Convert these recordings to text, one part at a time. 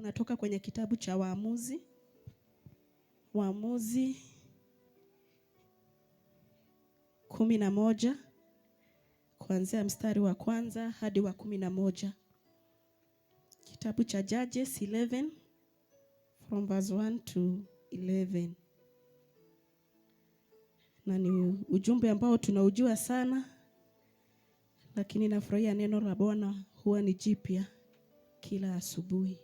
Unatoka kwenye kitabu cha Waamuzi 11 kuanzia mstari wa kwanza hadi wa 11. Kitabu cha Judges 11 from verse 1 to 11. Na ni ujumbe ambao tunaujua sana, lakini nafurahia neno la Bwana huwa ni jipya kila asubuhi.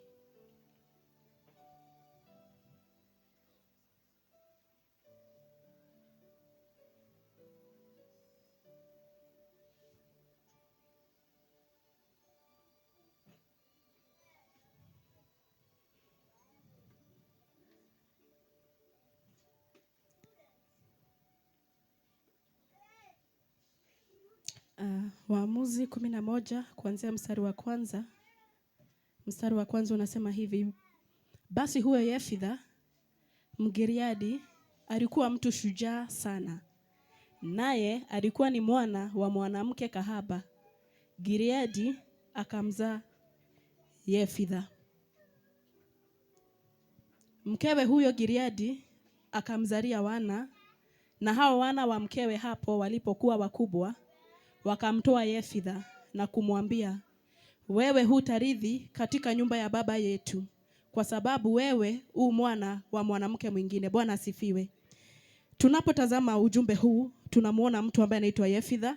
Waamuzi 11 kuanzia mstari wa kwanza. Mstari wa kwanza unasema hivi: basi huyo Yefitha Mgiriadi alikuwa mtu shujaa sana, naye alikuwa ni mwana wa mwanamke kahaba. Gileadi akamzaa Yefitha. Mkewe huyo Gileadi akamzalia wana, na hao wana wa mkewe hapo walipokuwa wakubwa, wakamtoa Yefitha na kumwambia, wewe hutarithi katika nyumba ya baba yetu, kwa sababu wewe u mwana wa mwanamke mwingine. Bwana asifiwe. Tunapotazama ujumbe huu, tunamuona mtu ambaye anaitwa Yefitha,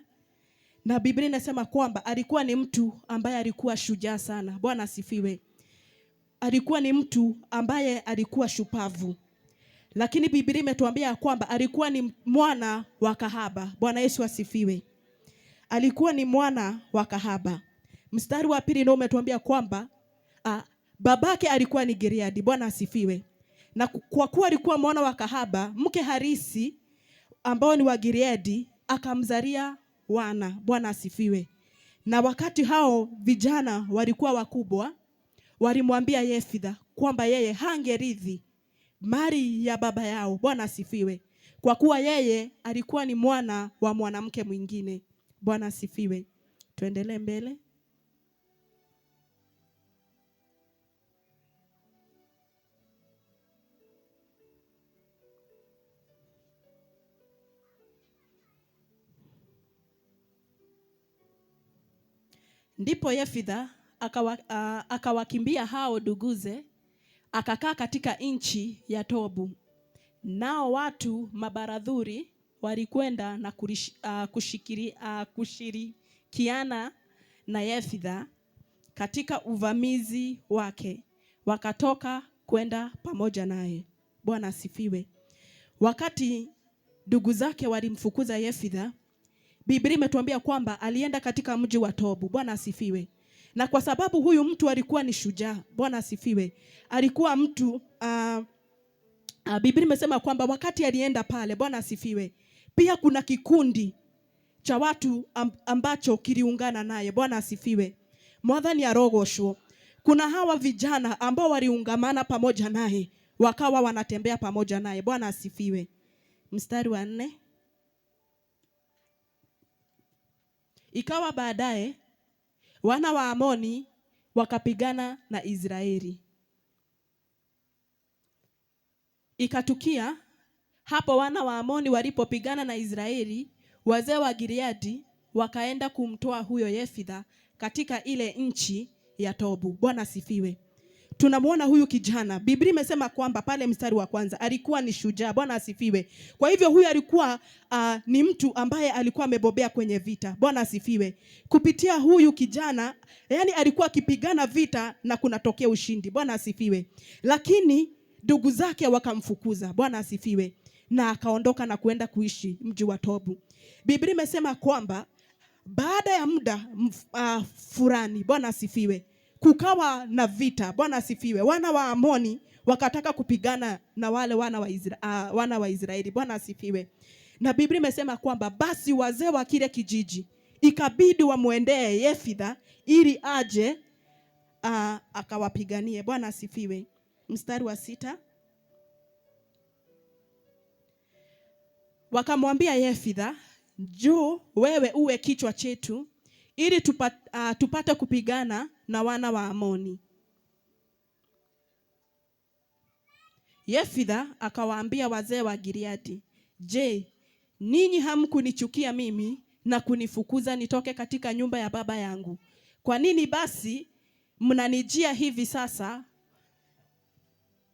na Biblia inasema kwamba alikuwa ni mtu ambaye alikuwa shujaa sana. Bwana asifiwe. Alikuwa ni mtu ambaye alikuwa shupavu, lakini Biblia imetuambia kwamba alikuwa ni mwana wa kahaba. Bwana Yesu asifiwe. Alikuwa ni mwana wa kahaba. Mstari wa pili ndio umetuambia kwamba babake alikuwa ni Gileadi. Bwana asifiwe. Na kwa kuwa alikuwa mwana wa kahaba, mke harisi ambao ni wa Gileadi akamzalia wana. Bwana asifiwe. Na wakati hao vijana walikuwa wakubwa, walimwambia Yefitha kwamba yeye hangerithi mali ya baba yao. Bwana asifiwe. Kwa kuwa yeye alikuwa ni mwana wa mwanamke mwingine. Bwana asifiwe. Tuendelee mbele. Ndipo Yefitha akawakimbia hao nduguze, akakaa katika nchi ya Tobu. Nao watu mabaradhuri walikwenda na kushirikiana na Yefitha katika uvamizi wake, wakatoka kwenda pamoja naye. Bwana asifiwe. Wakati ndugu zake walimfukuza Yefitha, Biblia imetuambia kwamba alienda katika mji wa Tobu. Bwana asifiwe. Na kwa sababu huyu mtu alikuwa ni shujaa, Bwana asifiwe, alikuwa mtu Biblia imesema kwamba wakati alienda pale, Bwana asifiwe, pia kuna kikundi cha watu ambacho kiliungana naye. Bwana asifiwe. Mwathani arogoshwo. Kuna hawa vijana ambao waliungamana pamoja naye, wakawa wanatembea pamoja naye. Bwana asifiwe. Mstari wa 4. Ikawa baadaye wana wa Amoni wakapigana na Israeli. Ikatukia hapo wana wa Amoni walipopigana na Israeli, wazee wa Gileadi wakaenda kumtoa huyo Yefitha katika ile nchi ya Tobu. Bwana asifiwe. Tunamuona huyu kijana, Biblia imesema kwamba pale mstari wa kwanza alikuwa ni shujaa. Bwana asifiwe. Kwa hivyo huyu alikuwa ni mtu ambaye alikuwa amebobea kwenye vita. Bwana asifiwe. Kupitia huyu kijana, yani alikuwa akipigana vita na kunatokea ushindi. Bwana asifiwe. Lakini ndugu zake wakamfukuza. Bwana asifiwe. Na akaondoka na kuenda kuishi mji wa Tobu. Biblia imesema kwamba baada ya muda fulani, Bwana asifiwe, kukawa na vita. Bwana asifiwe. Wana wa Amoni wakataka kupigana na wale wana wa Israeli. Bwana asifiwe. Na Biblia imesema kwamba basi wazee wa kile kijiji ikabidi wamuendee Yefitha ili aje akawapiganie. Bwana asifiwe. Mstari wa 6. Wakamwambia Yefitha, njoo wewe uwe kichwa chetu ili tupate kupigana na wana wa Amoni. Yefitha akawaambia wazee wa Gileadi, je, ninyi hamkunichukia mimi na kunifukuza nitoke katika nyumba ya baba yangu? Kwa nini basi mnanijia hivi sasa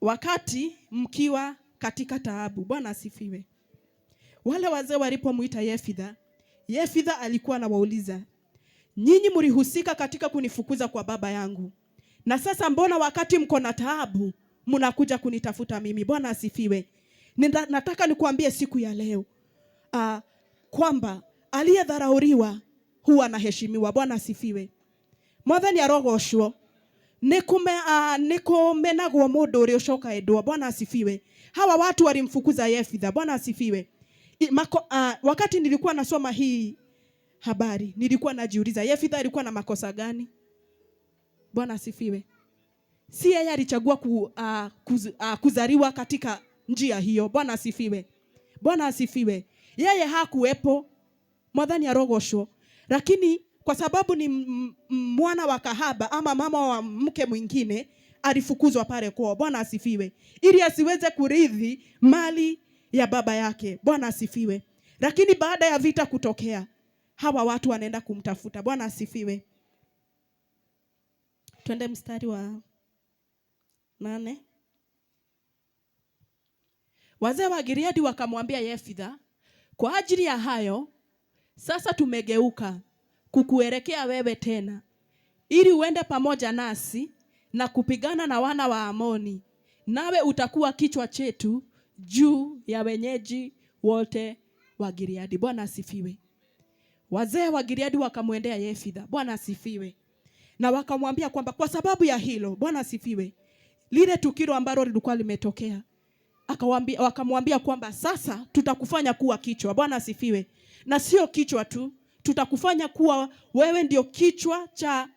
wakati mkiwa katika taabu? Bwana asifiwe. Wale wazee walipomuita Yefitha, Yefitha alikuwa anawauliza, nyinyi mlihusika katika kunifukuza kwa baba yangu, na sasa mbona wakati mko na taabu mnakuja kunitafuta mimi? Bwana asifiwe. Nataka nikuambie siku ya leo kwamba aliyedharauliwa huwa anaheshimiwa. Bwana asifiwe. Mwathani arogoshwo nikumenagwo mundu uri ucoka endwa. Bwana asifiwe. Hawa watu walimfukuza Yefitha. Bwana asifiwe. Wakati nilikuwa nasoma hii habari nilikuwa najiuliza, Yefitha alikuwa na makosa gani? Bwana asifiwe. Si yeye alichagua kuzaliwa katika njia hiyo. Bwana asifiwe. Bwana asifiwe. Yeye hakuwepo. Mwathani arogoshwo. Lakini kwa sababu ni mwana wa kahaba ama mama wa mke mwingine, alifukuzwa pale kwao. Bwana asifiwe. Ili asiweze kurithi mali ya baba yake. Bwana asifiwe. Lakini baada ya vita kutokea, hawa watu wanaenda kumtafuta. Bwana asifiwe. Twende mstari wa 8. Wazee wa Gileadi wakamwambia Yefitha, kwa ajili ya hayo sasa tumegeuka kukuelekea wewe tena, ili uende pamoja nasi na kupigana na wana wa Amoni, nawe utakuwa kichwa chetu juu ya wenyeji wote wa Gileadi. Bwana asifiwe. Wazee wa Gileadi wakamwendea Yefitha. Bwana asifiwe. Na wakamwambia kwamba kwa sababu ya hilo, Bwana asifiwe, lile tukio ambalo lilikuwa limetokea, wakamwambia kwamba sasa tutakufanya kuwa kichwa. Bwana asifiwe. Na sio kichwa tu, tutakufanya kuwa wewe ndio kichwa cha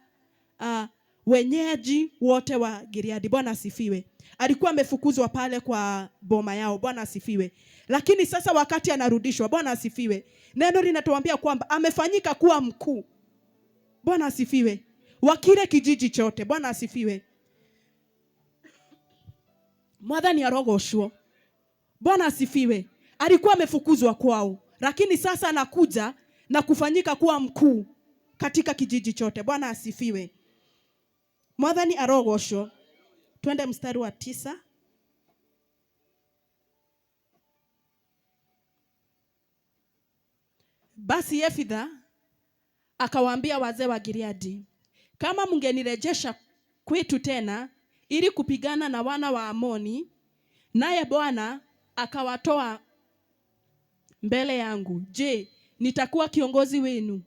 wenyeji wote wa Gileadi. Bwana asifiwe. Alikuwa amefukuzwa pale kwa boma yao. Bwana asifiwe. Lakini sasa wakati anarudishwa, Bwana asifiwe, neno linatuambia kwamba amefanyika kuwa mkuu. Bwana asifiwe. Wa kile kijiji chote. Bwana asifiwe. Mwathani arogoshwo. Bwana asifiwe. Alikuwa amefukuzwa kwao, lakini sasa anakuja na kufanyika kuwa mkuu katika kijiji chote. Bwana asifiwe. Mwathani arogoshwo. Twende mstari wa 9. Basi Yefitha akawaambia wazee wa Gileadi, kama mngenirejesha kwetu tena ili kupigana na wana wa Amoni, naye Bwana akawatoa mbele yangu, je, nitakuwa kiongozi wenu?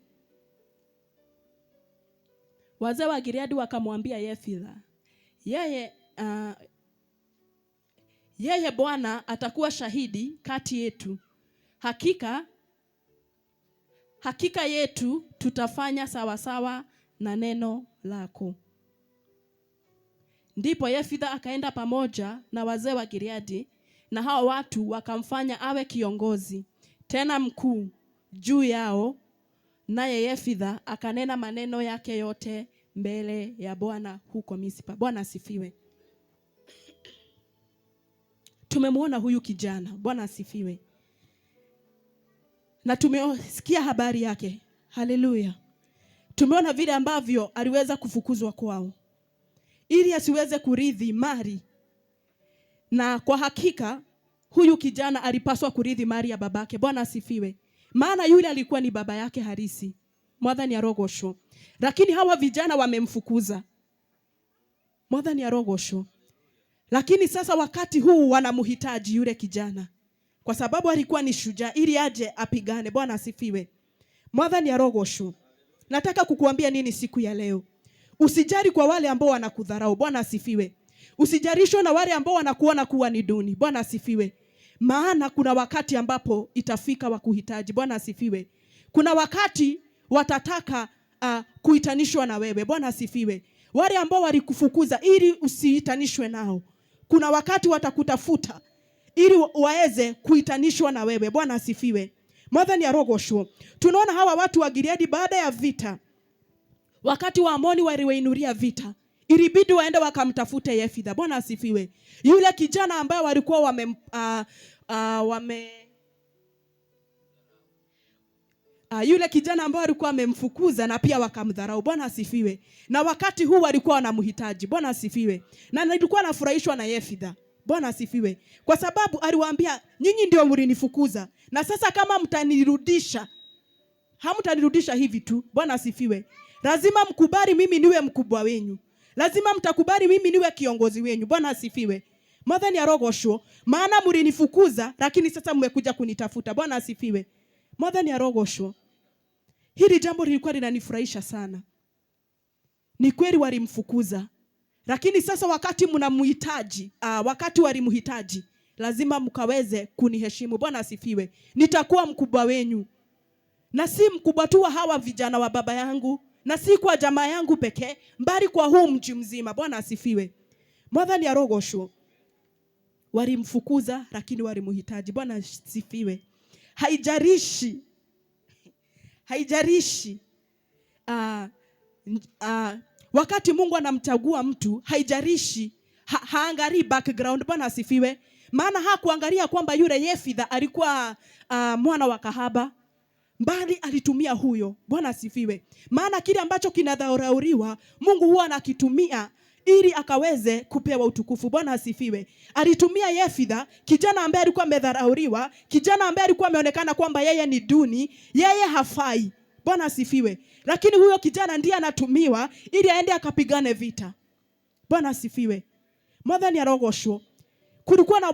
Wazee wa Gileadi wakamwambia Yefitha, yeye Bwana atakuwa shahidi kati yetu. Hakika yetu tutafanya sawasawa na neno lako. Ndipo Yefitha akaenda pamoja na wazee wa Gileadi, na hao watu wakamfanya awe kiongozi tena mkuu juu yao, naye Yefitha akanena maneno yake yote mbele ya Bwana huko Mispa. Bwana asifiwe. Tumemwona huyu kijana. Bwana asifiwe. Na tumesikia habari yake. Haleluya. Tumeona vile ambavyo aliweza kufukuzwa kwao ili asiweze kurithi mali. Na kwa hakika huyu kijana alipaswa kurithi mali ya babake. Bwana asifiwe. Maana yule alikuwa ni baba yake halisi. Mwathani arogoshwo. Lakini hawa vijana wamemfukuza. Mwathani arogoshwo. Lakini sasa wakati huu wanamhitaji yule kijana, kwa sababu alikuwa ni shujaa, ili aje apigane. Bwana asifiwe. Mwathani arogoshwo. Nataka kukuambia nini siku ya leo? Usijali kwa wale ambao wanakudharau. Bwana asifiwe. Usijarishwe na wale ambao wanakuona kuwa ni duni. Bwana asifiwe. Maana kuna wakati ambapo itafika wakuhitaji. Bwana asifiwe. Kuna wakati watataka kuitanishwa na wewe. Bwana asifiwe. Wale ambao walikufukuza ili usiitanishwe nao, kuna wakati watakutafuta ili waweze kuitanishwa na wewe. Bwana asifiwe. Mwathani arogoshwo. Tunaona hawa watu wa Gileadi baada ya vita, wakati wa Amoni waliwainuria vita ilibidi waende wakamtafute Yefitha. Bwana asifiwe. Yule kijana ambaye walikuwa yule kijana ambaye alikuwa amemfukuza na pia wakamdharau. Bwana asifiwe. Na wakati huu walikuwa wanamhitaji. Bwana asifiwe. Na nilikuwa nafurahishwa na Yefitha. Bwana asifiwe. Kwa sababu aliwaambia, nyinyi ndio mlinifukuza, na sasa kama mtanirudisha, hamtanirudisha hivi tu. Bwana asifiwe. Lazima mkubali mimi niwe mkubwa wenyu. Lazima mtakubali mimi niwe kiongozi wenyu. Bwana asifiwe. Mwathani arogocwo. Maana mlinifukuza, lakini sasa mmekuja kunitafuta. Bwana asifiwe. Mwathani arogocwo. Hili jambo lilikuwa linanifurahisha sana. Ni kweli walimfukuza, lakini sasa wakati mnamhitaji, wakati walimhitaji, lazima mkaweze kuniheshimu. Bwana asifiwe. Nitakuwa mkubwa wenyu. Na si mkubwa tu wa hawa vijana wa baba yangu, na si kwa jamaa yangu pekee, bali kwa huu mji mzima. Bwana asifiwe. Mwathani arogocwo. Walimfukuza lakini walimhitaji. Bwana asifiwe. Haijarishi wakati Mungu anamchagua mtu, haijarishi haangalii background. Bwana asifiwe. Maana hakuangalia kwamba yule Yefitha alikuwa mwana wa kahaba, bali alitumia huyo. Bwana asifiwe. Maana kile ambacho kinadharauliwa Mungu huwa anakitumia ili akaweze kupewa utukufu. Bwana asifiwe. Alitumia Yefitha, kijana ambaye alikuwa amedharauliwa, kijana ambaye alikuwa ameonekana kwamba yeye ni duni, yeye hafai. Bwana asifiwe. Lakini huyo kijana ndiye anatumiwa ili aende akapigane vita. Bwana asifiwe. Mwathani arogocwo. Kulikuwa na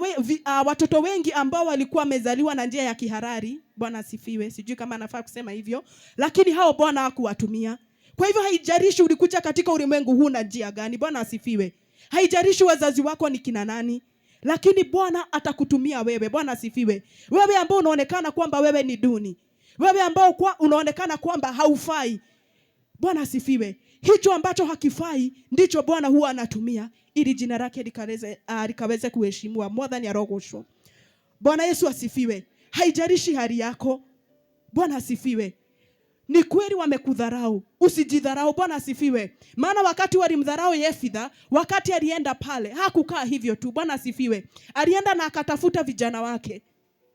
watoto wengi ambao walikuwa wamezaliwa na njia ya kihalali. Bwana asifiwe. Sijui kama nafaa kusema hivyo, lakini hao Bwana hakuwatumia. Kwa hivyo haijalishi ulikuja katika ulimwengu huu na njia gani. Bwana asifiwe. Haijalishi wazazi wako ni kina nani, lakini Bwana atakutumia wewe. Bwana asifiwe. Wewe ambao unaonekana kwamba wewe ni duni, wewe ambao unaonekana kwamba haufai. Bwana asifiwe. Hicho ambacho hakifai ndicho Bwana huwa anatumia ili jina lake likaweze kuheshimiwa. Mwathani arogocwo. Bwana Yesu asifiwe. Haijalishi hali yako. Bwana asifiwe. Ni kweli wamekudharau, usijidharau. Bwana asifiwe. Maana wakati walimdharau Yefitha, wakati alienda pale, hakukaa hivyo tu. Bwana asifiwe. Alienda na akatafuta vijana wake.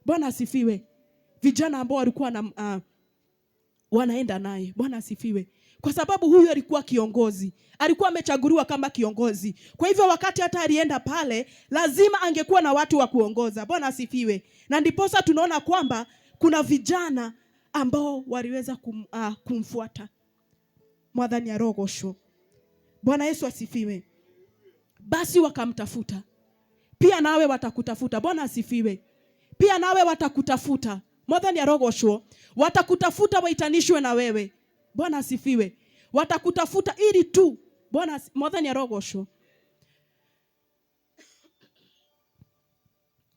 Bwana asifiwe. Vijana ambao walikuwa wanaenda naye. Bwana asifiwe. Kwa sababu huyu alikuwa kiongozi. Alikuwa amechaguliwa kama kiongozi. Kwa hivyo wakati hata alienda pale, lazima angekuwa na watu wa kuongoza. Bwana asifiwe. Na ndiposa tunaona kwamba kuna vijana ambao waliweza kumfuata. Mwathani arogocwo. Bwana Yesu asifiwe. Basi wakamtafuta. Pia nawe watakutafuta. Bwana asifiwe. Pia nawe watakutafuta. Mwathani arogocwo. Watakutafuta waitanishwe na wewe. Bwana asifiwe. Watakutafuta ili tu. Mwathani arogocwo.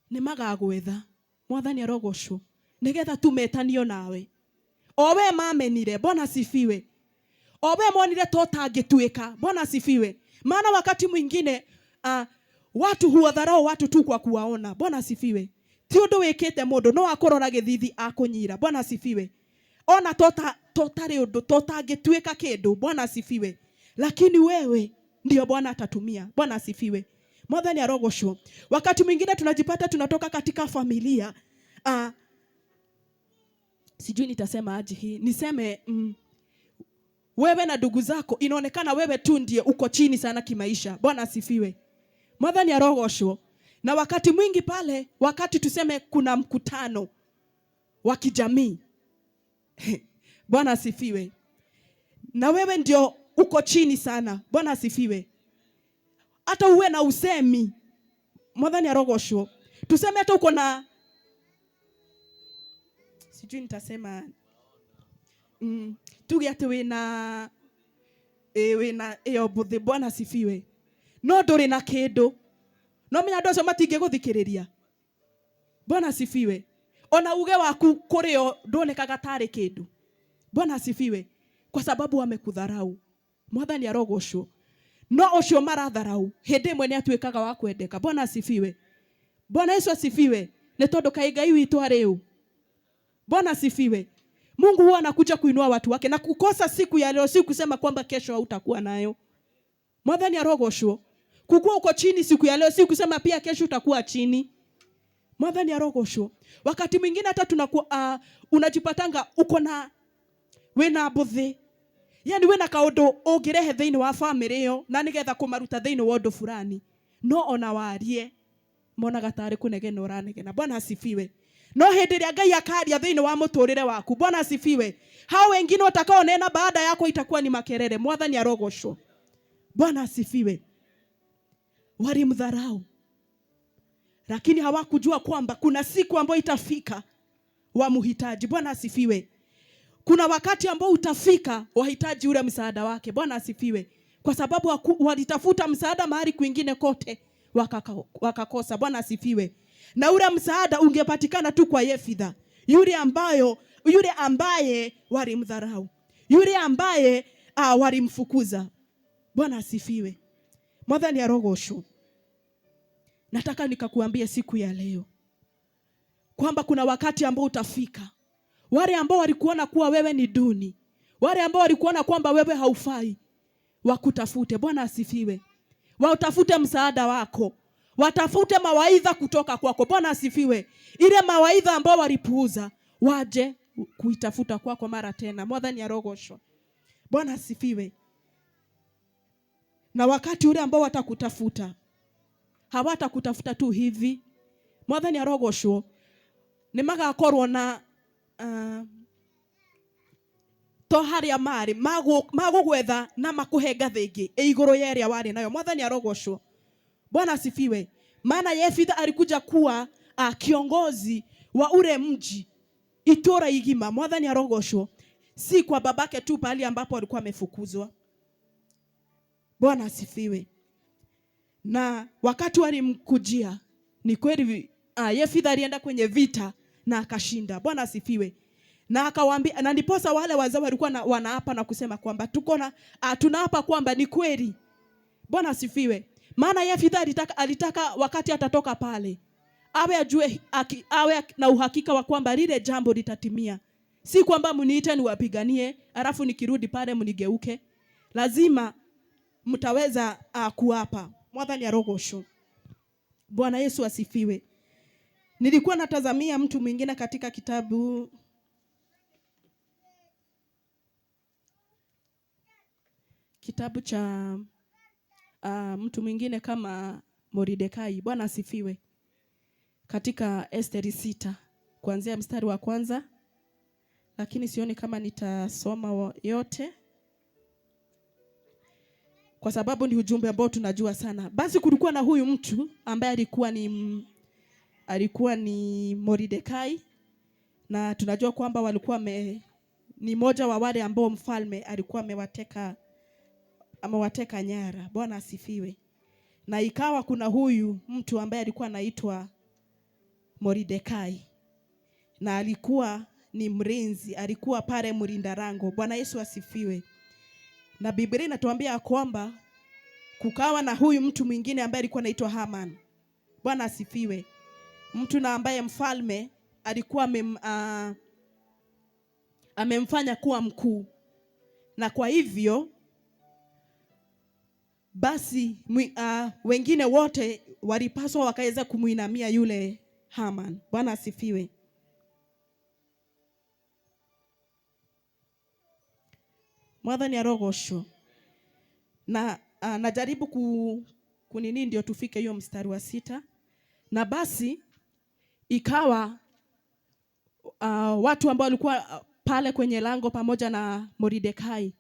Ni magagwetha. Mwathani arogocwo. Nigetha tumetanio nawe. Owe mamenire. Bwana asifiwe. Owe monire totangituika. Bwana asifiwe. Maana wakati mwingine watu huwadharau watu tu kwa kuwaona. Bwana asifiwe. Ti undu wikite mundu no akorora githithi akunyira. Bwana asifiwe. Ona totari undu totangituika kindu. Bwana asifiwe. Lakini wewe ndio Bwana atatumia. Bwana asifiwe. Mwathani arogocwo. Wakati mwingine tunajipata tunatoka katika familia sijui nitasema aje hii. Niseme wewe na ndugu zako inaonekana wewe tu ndiye uko chini sana kimaisha. Bwana asifiwe. Mwathani arogocwo. Na wakati mwingi pale, wakati tuseme kuna mkutano wa kijamii. Bwana asifiwe. Na wewe ndio uko chini sana. Bwana asifiwe. Hata uwe na usemi. Mwathani arogocwo. Tuseme hata uko na sijui nitasema tuge ati wina buthi. Bwana asifiwe. No nduri na kindu. No menya ndocio matinge guthikiriria. Bwana asifiwe. Ona uge waku kurio ndonekaga tari kindu. Bwana asifiwe. Kwa sababu wamekudharau. Mwathani arogocwo. No ucio maratharau hindi imwe ni atuikaga wa kwendeka. Bwana asifiwe. Bwana Yesu asifiwe. Ni tondu kai Ngai witu ariu. Bwana asifiwe. Mungu huwa anakuja kuinua watu wake, na kukosa siku ya leo si kusema kwamba kesho hautakuwa nayo. Mwathani arogoshwo. Kukua uko chini siku ya leo si kusema pia kesho utakuwa chini. Mwathani arogoshwo. Wakati mwingine hata tunakuwa unajipatanga uko na wena mbuthi. Yani wena kaundu ungirehe thiini wa family yo na nigetha kumaruta thiini wa undu fulani. No ona warie monaga tari kunegena uranegena. Bwana asifiwe. No hindi ria Ngai akaria thiini wa muturire waku. Bwana asifiwe. Hao wengine utakao nena baada yako itakuwa ni makerere. Mwathani arogoshwo. Bwana asifiwe. Walimdharau. Lakini hawakujua kwamba kuna siku ambayo itafika wamhitaji. Bwana asifiwe. Kuna wakati ambao utafika wahitaji ule msaada wake. Bwana asifiwe. Kwa sababu walitafuta msaada mahali kwingine kote wakakosa. Bwana asifiwe. Na ule msaada ungepatikana tu kwa Yefitha. Yule ambaye walimdharau. Yule ambaye walimfukuza. Bwana asifiwe. Mwathani arogoshwo. Nataka nikakuambia siku ya leo kwamba kuna wakati ambao utafika. Wale ambao walikuona kuwa wewe ni duni, wale ambao walikuona kwamba wewe haufai, wakutafute. Bwana asifiwe. Watafute msaada wako. Watafute mawaidha kutoka kwako. Bwana asifiwe. Ile mawaidha ambao walipuuza, waje kuitafuta kwako mara tena. Mwathani arogoshwo. Bwana asifiwe. Na wakati ule ambao watakutafuta, hawatakutafuta tu hivi. Mwathani arogoshwo. Nimagakorwo na to haria mari magugwetha na makuhenga thingi iguru ya area wari nayo. Mwathani arogoshwo. Bwana asifiwe. Maana Yefitha alikuja kuwa kiongozi wa ule mji itura igima. Mwathani arogoshwo. Si kwa babake tu pale ambapo alikuwa amefukuzwa. Bwana asifiwe. Na wakati walimkujia ni kweli Yefitha alienda kwenye vita na akashinda. Bwana asifiwe. Na akawaambia, na ndiposa wale wazee walikuwa wanaapa na kusema kwamba tunaapa kwamba ni kweli. Bwana asifiwe. Maana Yefitha alitaka wakati atatoka pale awe na uhakika wa kwamba lile jambo litatimia. Si kwamba mniite niwapiganie alafu nikirudi pale mnigeuke. Lazima mtaweza kuapa. Mwathani arogoshwo. Bwana Yesu asifiwe. Nilikuwa natazamia mtu mwingine katika kitabu cha mtu mwingine kama Mordekai. Bwana asifiwe. Katika Esteri 6 kuanzia mstari wa 1, lakini sioni kama nitasoma yote kwa sababu ni ujumbe ambao tunajua sana. Basi kulikuwa na huyu mtu ambaye alikuwa ni Mordekai, na tunajua kwamba walikuwa ni moja wa wale ambao mfalme alikuwa amewateka nyara. Bwana asifiwe. Na ikawa kuna huyu mtu ambaye alikuwa anaitwa Mordekai, na alikuwa ni mlinzi, alikuwa pale mlinda lango. Bwana Yesu asifiwe. Na Biblia inatuambia kwamba kukawa na huyu mtu mwingine ambaye alikuwa anaitwa Haman. Bwana asifiwe. Mtu na ambaye mfalme alikuwa amemfanya kuwa mkuu. Na kwa hivyo basi wengine wote walipaswa wakaweza kumuinamia yule Haman. Bwana asifiwe. Mwathani arogoshwo. Na najaribu kunini ndio tufike hiyo mstari wa 6. Na basi ikawa watu ambao walikuwa pale kwenye lango pamoja na Mordekai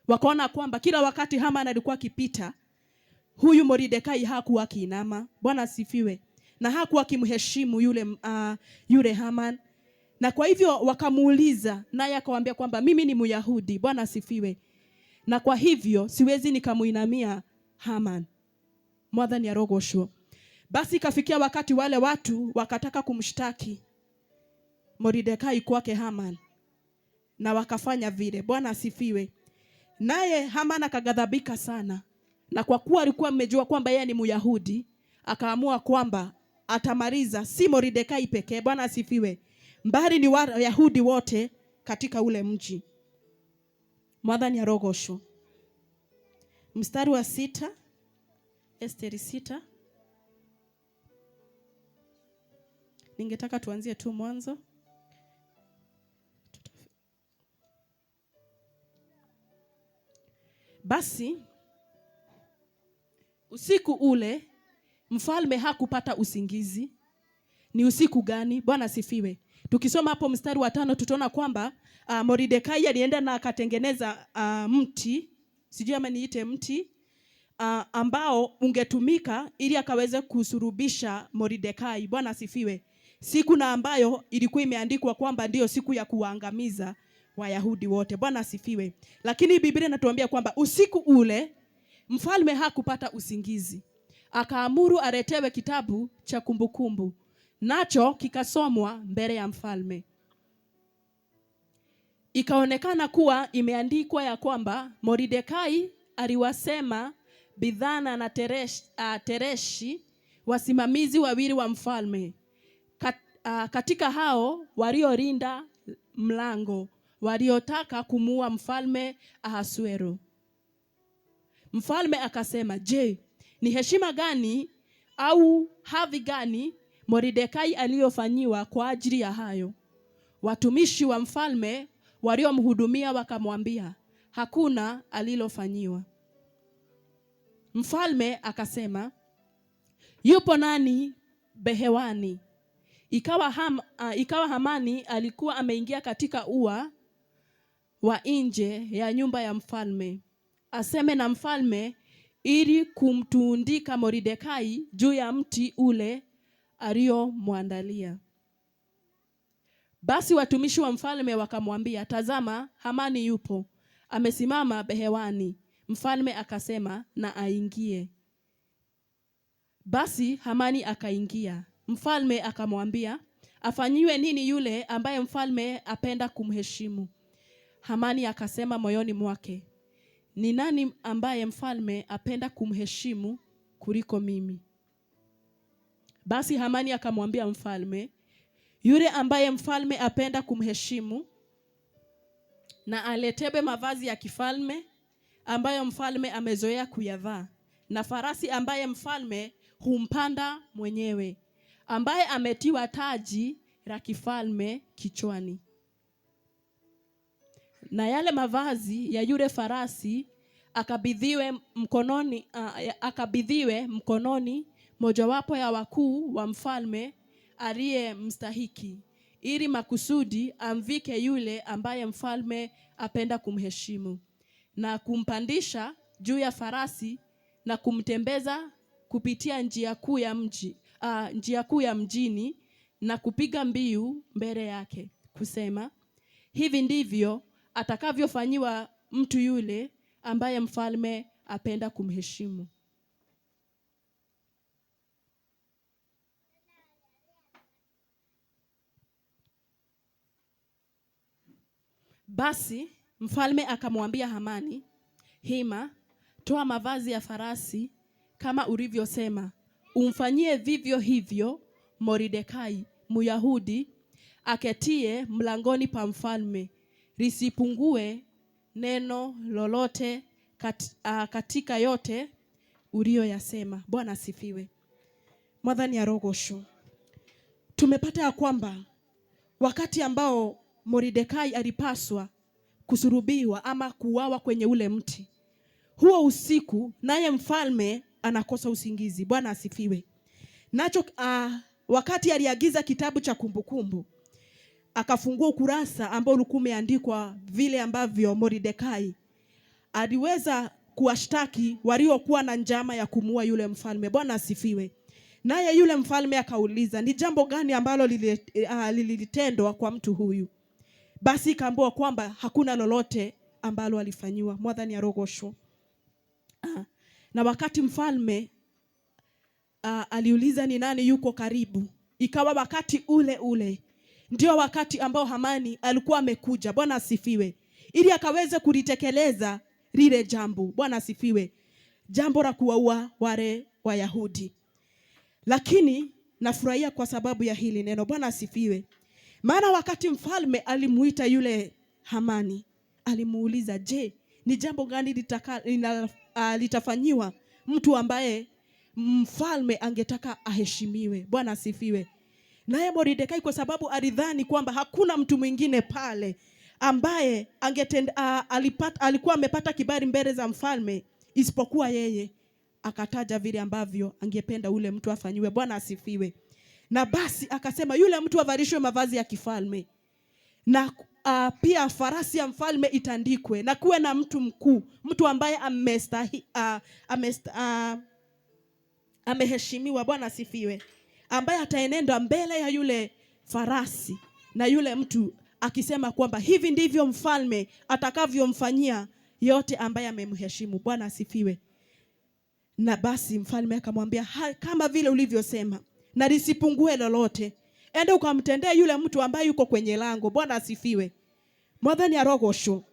wakaona kwamba kila wakati Haman alikuwa akipita, huyu Mordekai hakuwa akiinama. Bwana asifiwe. Na hakuwa akimheshimu yule Haman. Na kwa hivyo wakamuuliza, naye akawaambia kwamba mimi ni Myahudi. Bwana asifiwe. Na kwa hivyo siwezi nikamuinamia Haman. Mwathani arogoshwo. Basi ikafikia wakati wale watu wakataka kumshtaki Mordekai kwake Haman, na wakafanya vile. Bwana asifiwe. Naye Haman akaghadhabika sana, na kwa kuwa alikuwa amejua kwamba yeye ni Myahudi, akaamua kwamba atamaliza si Mordekai pekee. Bwana asifiwe. Mbali ni Wayahudi wote katika ule mji. Mwathani arogoshwo. Mstari wa 6 Esteri 6. Ningetaka tuanzie tu mwanzo. Basi usiku ule mfalme hakupata usingizi. Ni usiku gani? Bwana sifiwe. Tukisoma hapo mstari wa 5 tutaona kwamba Mordekai alienda na akatengeneza mti, sijui ama niite mti, ambao ungetumika ili akaweze kusurubisha Mordekai. Bwana sifiwe. Siku na ambayo ilikuwa imeandikwa kwamba ndio siku ya kuwaangamiza Wayahudi wote. Bwana sifiwe. Lakini Biblia inatuambia kwamba usiku ule mfalme hakupata usingizi. Akaamuru aretewe kitabu cha kumbukumbu, nacho kikasomwa mbele ya mfalme. Ikaonekana kuwa imeandikwa ya kwamba Mordekai aliwasema Bidhana na Tereshi, wasimamizi wawili wa mfalme, katika hao waliolinda mlango, waliotaka kumuua mfalme Ahasuero. Mfalme akasema, je, ni heshima gani au hadhi gani Mordekai aliyofanyiwa kwa ajili ya hayo? Watumishi wa mfalme waliomhudumia wakamwambia, hakuna alilofanyiwa. Mfalme akasema, yupo nani behewani? Ikawa Hamani alikuwa ameingia katika ua wa nje ya nyumba ya mfalme, aseme na mfalme ili kumtundika Mordekai juu ya mti ule aliyomwandalia. Basi watumishi wa mfalme wakamwambia, tazama, Hamani yupo amesimama behewani. Mfalme akasema, na aingie. Basi Hamani akaingia. Mfalme akamwambia, afanyiwe nini yule ambaye mfalme apenda kumheshimu? Hamani akasema moyoni mwake, ni nani ambaye mfalme apenda kumheshimu kuliko mimi? Basi Hamani akamwambia mfalme, yule ambaye mfalme apenda kumheshimu na aletebe mavazi ya kifalme ambayo mfalme amezoea kuyavaa, na farasi ambaye mfalme humpanda mwenyewe, ambaye ametiwa taji la kifalme kichwani. Na yale mavazi ya yule farasi akabidhiwe mkononi mojawapo ya wakuu wa mfalme aliye mstahiki, ili makusudi amvike yule ambaye mfalme apenda kumheshimu, na kumpandisha juu ya farasi na kumtembeza kupitia njia kuu ya mjini, na kupiga mbiu mbele yake kusema, hivi ndivyo atakavyofanyiwa mtu yule ambaye mfalme apenda kumheshimu. Basi mfalme akamwambia Hamani, hima, toa mavazi ya farasi kama ulivyosema, umfanyie vivyo hivyo Mordekai Myahudi aketie mlangoni pa mfalme, lisipungue neno lolote katika yote uliyoyasema. Bwana sifiwe. Mwadhani ya rogosho. Tumepata ya kwamba wakati ambao Mordekai alipaswa kusurubiwa ama kuuawa kwenye ule mti, huo usiku naye mfalme anakosa usingizi. Bwana asifiwe. Nacho wakati aliagiza kitabu cha kumbukumbu, akafungua ukurasa ambao ulikuwa umeandikwa vile ambavyo Mordekai aliweza kuwashtaki waliokuwa na njama ya kumuua yule mfalme. Bwana asifiwe. Naye yule mfalme akauliza, ni jambo gani ambalo lilitendwa kwa mtu huyu? Basi ikaambiwa kwamba hakuna lolote ambalo alifanyiwa. Mwadhani ya rogosho. Na wakati mfalme aliuliza ni nani yuko karibu, ikawa wakati ule ndio wakati ambao Hamani alikuwa amekuja. Bwana asifiwe. Ili akaweze kulitekeleza lile jambo. Bwana asifiwe. Jambo la kuwaua wale Wayahudi. Lakini nafurahia kwa sababu ya hili neno. Bwana asifiwe. Maana wakati mfalme alimuita yule Hamani, alimuuliza, je, ni jambo gani litafanyiwa mtu ambaye mfalme angetaka aheshimiwe. Bwana asifiwe. Naye Mordekai kwa sababu alidhani kwamba hakuna mtu mwingine pale ambaye alikuwa amepata kibali mbele za mfalme isipokuwa yeye, akataja vile ambavyo angependa ule mtu afanyiwe. Bwana asifiwe. Na basi akasema yule mtu avalishwe mavazi ya kifalme, na pia farasi ya mfalme itandikwe, na kuwe na mtu mkuu, mtu ambaye ameheshimiwa. Bwana asifiwe. Ambaye ataenenda mbele ya yule farasi na yule mtu akisema kwamba hivi ndivyo mfalme atakavyomfanyia yote ambaye amemheshimu. Bwana asifiwe. Na basi mfalme akamwambia, kama vile ulivyosema, na lisipungue lolote, ende ukamtendee yule mtu ambaye yuko kwenye lango. Bwana asifiwe. Mwathani arogosho.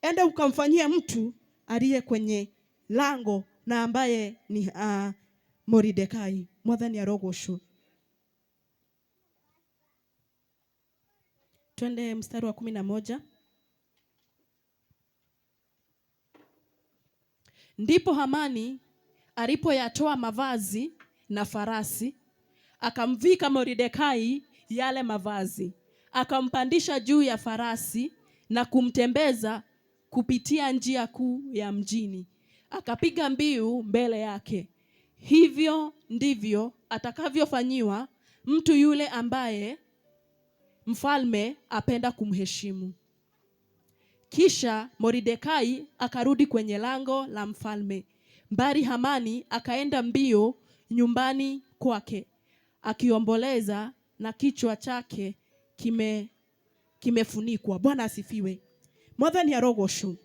Ende ukamfanyia mtu aliye kwenye lango na ambaye ni Mordekai. Mwathani arogosho. Twende mstari wa 11. Ndipo Hamani alipoyatoa mavazi na farasi, akamvika Mordekai yale mavazi, akampandisha juu ya farasi na kumtembeza kupitia njia kuu ya mjini, akapiga mbiu mbele yake. Hivyo ndivyo atakavyofanyiwa mtu yule ambaye mfalme apenda kumheshimu. Kisha Mordekai akarudi kwenye lango la mfalme, bali Hamani akaenda mbio nyumbani kwake akiomboleza na kichwa chake kimefunikwa. Bwana asifiwe. Mwathani arogosho.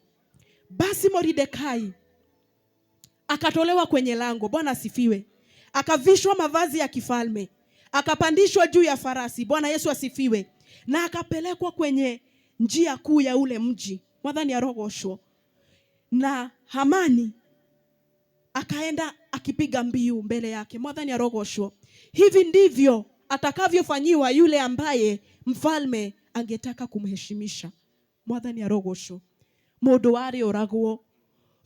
Basi Mordekai akatolewa kwenye lango. Bwana asifiwe. Akavishwa mavazi ya kifalme, akapandishwa juu ya farasi. Bwana Yesu asifiwe. Na akapelekwa kwenye njia kuu ya ule mji. Mwathani arogosho. Na Hamani akaenda akipiga mbiu mbele yake. Mwathani arogosho. Hivi ndivyo atakavyofanyiwa yule ambaye mfalme angetaka kumheshimisha. Mwathani arogosho. Mundu wari oragwo,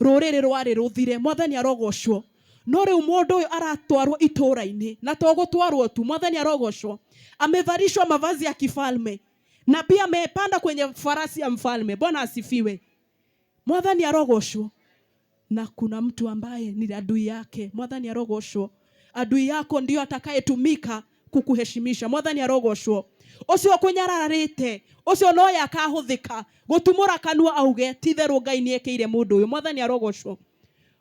ruriri rwari ruthire. Mwathani arogosho. No riu mundu uyu aratwarwo itura-ini, na to gutwarwo tu. Mwathani arogosho. Amevalishwa mavazi ya kifalme na pia amepanda kwenye farasi ya mfalme. Bwana asifiwe. Mwathani arogosho. Na kuna mtu ambaye ni adui yake. Mwathani arogosho. Adui yako ndio atakayetumika kukuheshimisha. Mwathani arogosho. Ucio kunyararite, ucio no yakahuthika gutumura kanua auge titheru Ngai niekeire mundu uyu. Mwathani arogosho.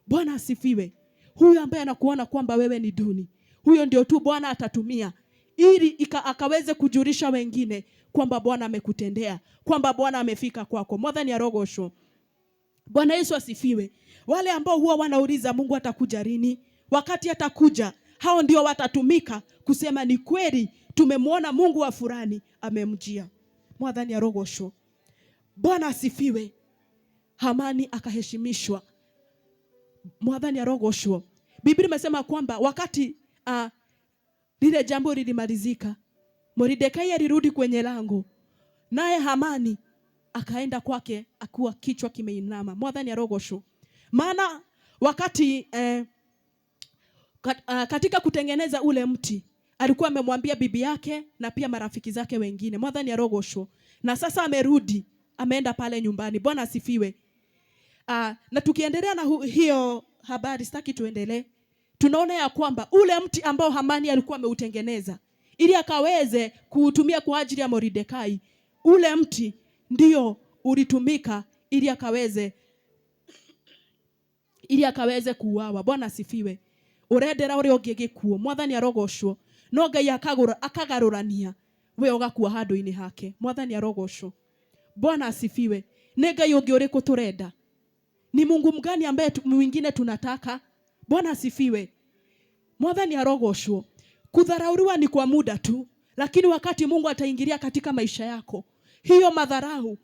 Bwana asifiwe. Huyu ambaye anakuona kwamba wewe ni duni, huyo ndio tu Bwana atatumia ili akaweze kujulisha wengine kwamba Bwana amekutendea, kwamba Bwana amefika kwako. Mwathani arogosho. Bwana Yesu asifiwe. Wale ambao huwa wanauliza Mungu atakuja lini, wakati atakuja, hao ndio watatumika kusema ni kweli tumemwona Mungu wa fulani amemjia. Mwathani arogosho. Bwana asifiwe. Hamani akaheshimishwa. Mwathani arogosho. Biblia imesema kwamba wakati lile jambo lilimalizika, Mordekai alirudi kwenye lango, naye Hamani akaenda kwake akiwa kichwa kimeinama. Mwathani arogosho. Maana wakati katika kutengeneza ule mti alikuwa amemwambia bibi yake na pia marafiki zake wengine. Mwathani arogosho. Na sasa amerudi, ameenda pale nyumbani. Bwana asifiwe. Na tukiendelea na hiyo habari, sitaki tuendelee. Tunaona ya kwamba ule mti ambao Hamani alikuwa ameutengeneza ili akaweze kuutumia kwa ajili ya Mordekai, ule mti ndio ulitumika ili akaweze kuuawa. Bwana asifiwe. Urendera uri ongegikuo. Mwathani arogosho. No Ngai akagarurania we ugakuwa handu-ini hake. Mwathani arogosho. Bwana asifiwe. Ni Ngai ungi uriku turenda? Ni Mungu mgani ambaye mwingine tunataka? Bwana asifiwe. Mwathani arogosho. Kudharauriwa ni kwa muda tu, lakini wakati Mungu ataingilia katika maisha yako, hiyo madharau,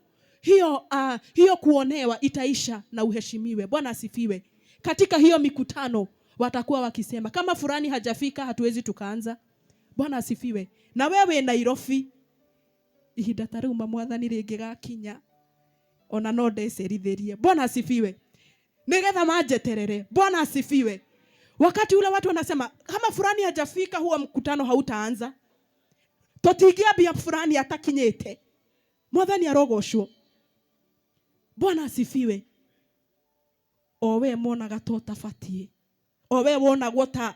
hiyo kuonewa itaisha na uheshimiwe. Bwana asifiwe. Katika hiyo mikutano watakuwa wakisema kama fulani hajafika hatuwezi tukaanza. Bwana asifiwe. Na wewe Nairobi ihinda taruma Mwathani ringi gakinya ona no ndecerithirie. Bwana asifiwe. Nigetha manjeterere. Bwana asifiwe. Wakati ule watu wanasema kama fulani hajafika huo mkutano hautaanza. Totigia bia fulani atakinyete. Mwathani arogoshwo. Bwana asifiwe. Owe mona gatota fatie. Owe wona gota.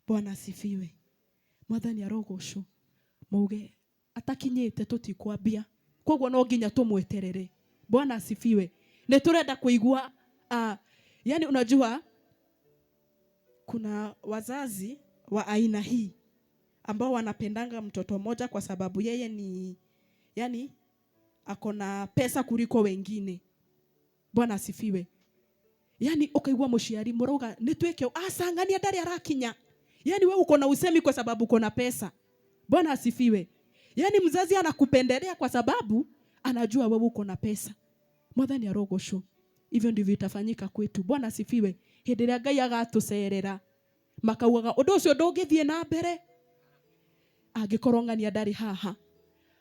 Bwana asifiwe. Mwathani arogoshwo. Mauge atakinyete totikwambia. Kogwo no nginya tumweterere. Bwana asifiwe. Neturenda kuigua yani unajua kuna wazazi wa aina hii ambao wanapendanga mtoto mmoja kwa sababu yeye ni yani akona pesa kuliko wengine. Bwana asifiwe. Yani ukaigua mushiari muroga nitweke asangania ndari arakinya. Yani wewe uko na usemi kwa sababu uko na pesa. Bwana asifiwe. Yani mzazi anakupendelea kwa sababu anajua wewe uko na pesa. Mwathani arogoshwo. Hivyo ndivyo itafanyika kwetu. Bwana asifiwe. Hĩndĩ ĩrĩa Ngai agatucerera makaugaga ũndũ ũcio ndũngĩthiĩ na mbere angĩkorwo ng'ania ndarĩ haha.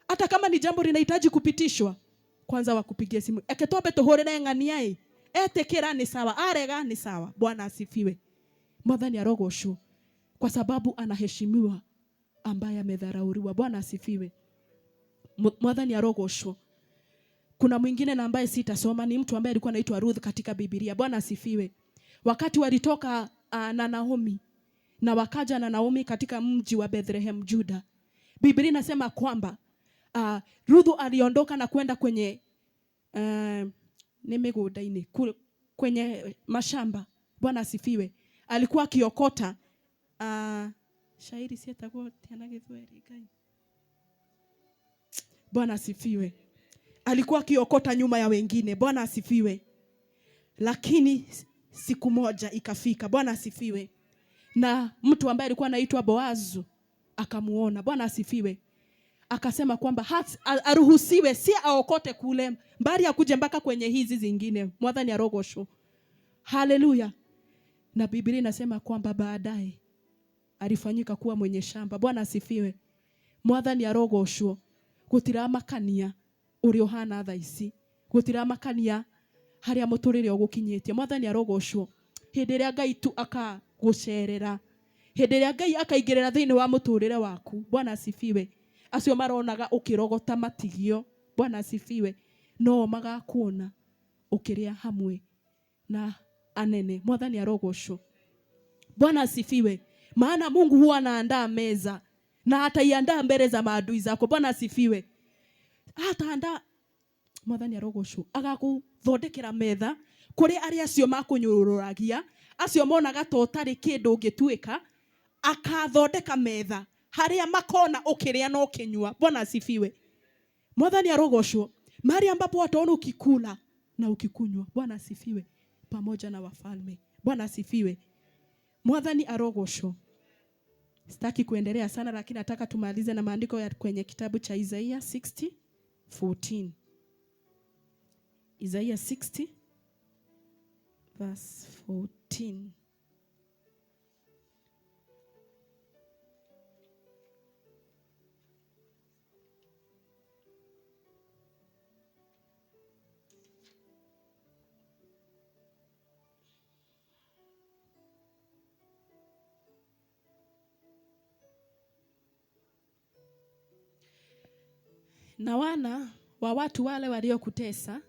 Hata kama ni jambo linahitaji kupitishwa, kwanza wakupigie simu. Eke twambe tuhũrĩre ng'ania etĩkĩra ni sawa, arega ni sawa. Bwana asifiwe. Mwathani arogoshwo kwa sababu anaheshimiwa ambaye amedharauriwa. Bwana asifiwe. Mwathani arogoshwo. Kuna mwingine na ambaye sitasoma, ni mtu ambaye alikuwa anaitwa Ruth katika Biblia. Bwana asifiwe. Wakati walitoka na Naomi na wakaja na Naomi katika mji wa Bethlehem Juda, Biblia inasema kwamba Ruth aliondoka na kwenda kwenye migudaini kwenye mashamba. Bwana asifiwe. Alikuwa akiokota shairi sietakuwa tena Githweri Ngai. Bwana asifiwe. Alikuwa akiokota nyuma ya wengine. Bwana asifiwe. Lakini siku moja ikafika. Bwana asifiwe. Na mtu ambaye alikuwa anaitwa Boazu akamuona. Bwana asifiwe. Akasema kwamba aruhusiwe si aokote kule, bali akuje mpaka kwenye hizi zingine. Mwathani arogoshwo. Haleluya. Na Biblia inasema kwamba baadaye alifanyika kuwa mwenye shamba. Bwana asifiwe. Mwathani arogoshwo. Gutiramakania uri ohana tha ici. Gutiramakania haria muturire ugukinyitie. Mwathani arogoshwo. Hindi ria Ngai tu akagucerera, hindi ria Ngai akaingirira thiini wa muturire waku. Bwana asifiwe. Acio maronaga ukirogota matigio. Bwana asifiwe. No magakuona ukiria hamwe na anene. Mwathani arogoshwo. Bwana asifiwe. Maana Mungu huwa anaandaa meza na ataiandaa mbele za maadui zako. Bwana asifiwe. Hata anda Mwathani arogoshwo agaguthondekera metha kuri aria acio makunyururagia, acio monaga totari kindu ngituika, akathondeka metha haria makona ukiria no kinyua. Bwana asifiwe. Mwathani arogoshwo. Mahali ambapo wataona ukikula na ukikunywa. Bwana asifiwe. Pamoja na wafalme. Bwana asifiwe. Mwathani arogoshwo. Sitaki kuendelea sana, lakini nataka tumalize na maandiko ya kwenye kitabu cha Isaiah 60:14. Isaiah 60 verse 14. Na wana wa watu wale waliokutesa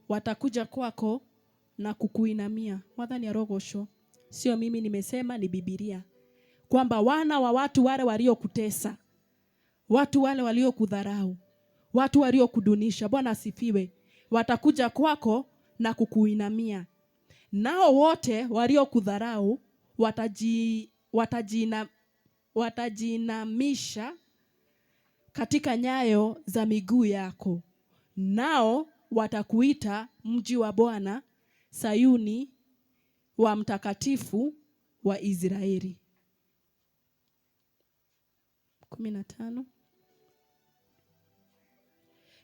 watakuja kwako na kukuinamia. Mwathani arogoshwo. Sio mimi nimesema, ni Biblia. Kwamba wana wa watu wale waliokutesa, watu wale waliokudharau, watu waliokudunisha, Bwana asifiwe, watakuja kwako na kukuinamia. Nao wote waliokudharau watajinamisha katika nyayo za miguu yako. Nao watakuita mji wa Bwana, Sayuni wa mtakatifu wa Israeli. 15.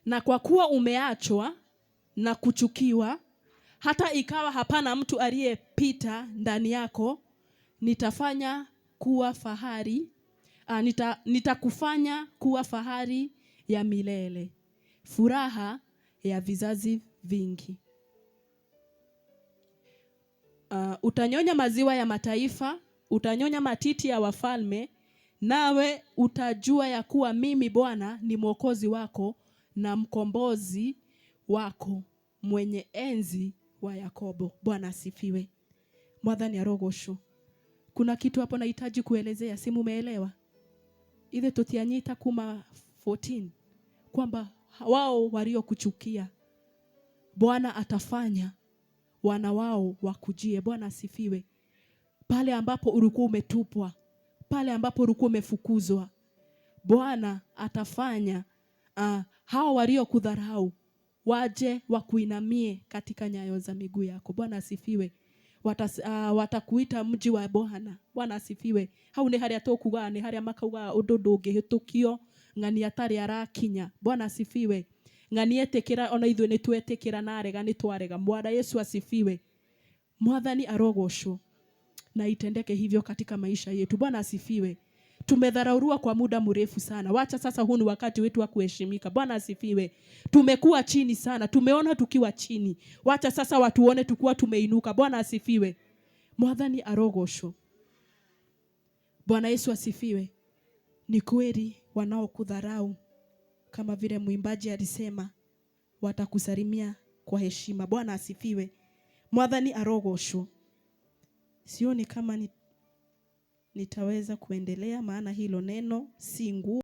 Na kwa kuwa umeachwa na kuchukiwa, hata ikawa hapana mtu aliyepita ndani yako, nitakufanya kuwa fahari ya milele, furaha ya vizazi vingi. utanyonya maziwa ya mataifa, utanyonya matiti ya wafalme, nawe utajua ya kuwa mimi Bwana ni Mwokozi wako na mkombozi wako, mwenye enzi wa Yakobo. Bwana asifiwe. Mwathani arogosho. Kuna kitu hapo nahitaji kuelezea, si mumeelewa? Ile tutianyita kuma 14 kwamba wao waliokuchukia Bwana atafanya wana wao wakujie. Bwana asifiwe. Pale ambapo ulikuwa umetupwa, pale ambapo ulikuwa umefukuzwa, Bwana atafanya hao waliokudharau waje wakuinamie katika nyayo za miguu yako. Bwana asifiwe. Watakuita mji wa Bwana. Bwana asifiwe. Hau ni haria tokuga, ni haria makauga undu ndungihĩtũkio ng'ani atari arakinya. Bwana asifiwe. Ng'ani etekera, ona ithuĩ nĩ twetekera na arega nĩ twarega. Bwana Yesu asifiwe. Mwathani arogocwo na itendeke hivyo katika maisha yetu. Bwana asifiwe. Tumedharauliwa kwa muda mrefu sana. Wacha sasa, huu ni wakati wetu wa kuheshimika. Bwana asifiwe. Tumekuwa chini sana. Tumeona tukiwa chini. Wacha sasa watuone tukiwa tumeinuka. Bwana asifiwe. Mwathani arogocwo. Bwana Yesu asifiwe. Ni kweli wanaokudharau, kama vile mwimbaji alisema, watakusalimia kwa heshima. Bwana asifiwe. Mwathani arogocwo. Sioni kama nitaweza kuendelea, maana hilo neno si ngumu.